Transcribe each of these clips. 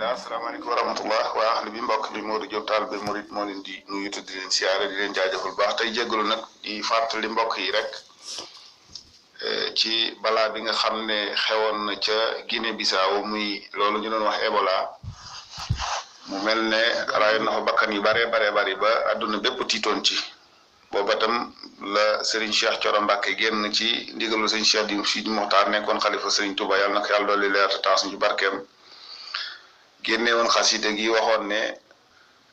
bismillah asalaamaaleykum wa rahmatullah waa ahli bi mbokk bi Modou Diop Tall bi Murid moo leen di nuyu te di leen siyaare di leen jaajëfal baax tey jéggalu nag di fàttali mbokk yi rek ci balaa bi nga xam ne xewoon na ca Guinée Bissau muy loolu ñu doon wax Ebola mu mel ne rayoon na fa bakkan yu bare bari ba àdduna bépp tiitoon ci booba tam la Serigne Cheikh Thioro Mbacké génn ci ndigalu Serigne Cheikh di Sidi Mokhtar nekkoon xalifa Serigne Touba yàlla na ko yàlla dolli leer te taas ñu ci barkeem génne woon xasida gi waxoon ne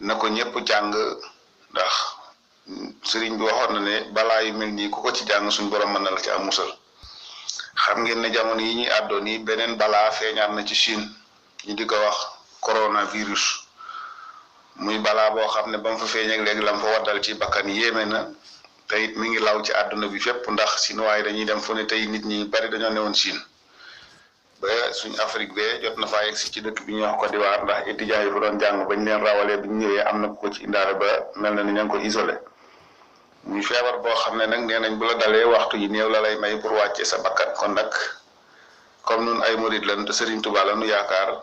na ko ñëpp jàng ndax Serigne bi waxoon na ne balaa yu mel nii ku ko ci jàng suñu borom mën na la ci am musal xam ngeen ne jamono yi ñuy àddoon yi beneen balaa feeñaat na ci Chine ñu di ko wax coronavirus muy balaa boo xam ne ba mu fa feeñ ak léegi la mu fa waddal ci bakkan yéeme na te it mi ngi law ci àdduna bi fépp ndax Chinois yi dañuy dem fu ne tey nit ñi bari dañoo newoon Chine ba suñ Afrique bee jot na faa yegg si ci dëkk bi ñuy wax Côte d'Ivoire ndax étudiants yi fa doon jàng bañ leen rawalee bi ñu ñëwee am na ko ci indaale ba mel na ni ña ngi ko isolé muy feebar boo xam ne nag nee nañ bu la dalee waxtu yi néew la lay may pour wàccee sa bakkan kon nag comme nun ay murid lan te Serigne Touba la nu yaakaar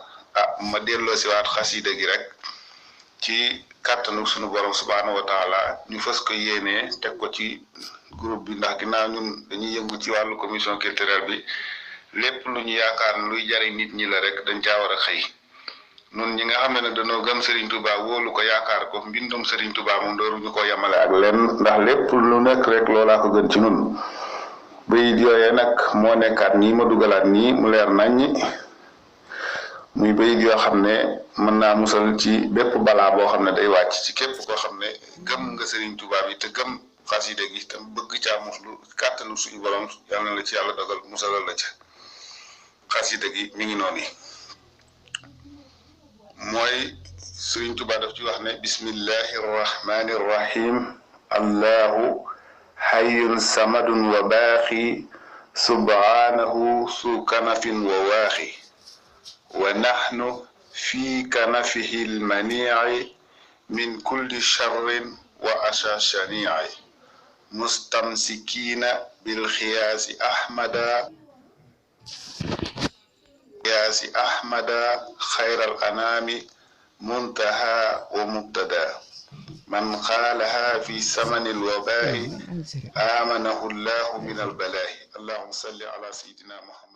ma delloo si waat xasida gi rek ci kàttanu suñu borom subhaanahu wa taala ñu fës ko yéenee teg ko ci groupe bi ndax ginnaaw ñun dañuy yëngu ci wàllu commission culturelle bi lépp lu ñu yaakaar ne luy jariñ nit ñi la rek dañ caa war a xëy nun ñi nga xam ne nag dañoo gëm Serigne Touba wóolu ko yaakaar ko mbindum Serigne Touba moom dooruñu ko yemale ak lenn ndax lépp lu nekk rek loolaa ko gën ci nun bayit yooyee nag moo nekkaat nii ma dugalaat nii mu leer naññi muy bayit yoo xam ne mën naa musal ci bépp balaa boo xam ne day wàcc ci képp koo xam ne gëm nga Serigne Touba bi te gëm xasida gi te bëgg caa muslu kàttanu suñu borom yàlla na la ci yàlla dogal musalal la ca xasida gi mi ngi noonu mooy Serigne Touba daf ci wax ne bismillahi rrahmani rrahim allahu hayyun samadun wa baaxi subhanahu su kanafin wa waaxi wa nahnu fi kanafihi lmanici min kulli charrin wa asha shanici mustamsikina bilxiyaasi ahmada خير الأنام منتهى ومبتدا من قالها في ثمن الوباء آمنه الله من البلاء اللهم صل على سيدنا محمد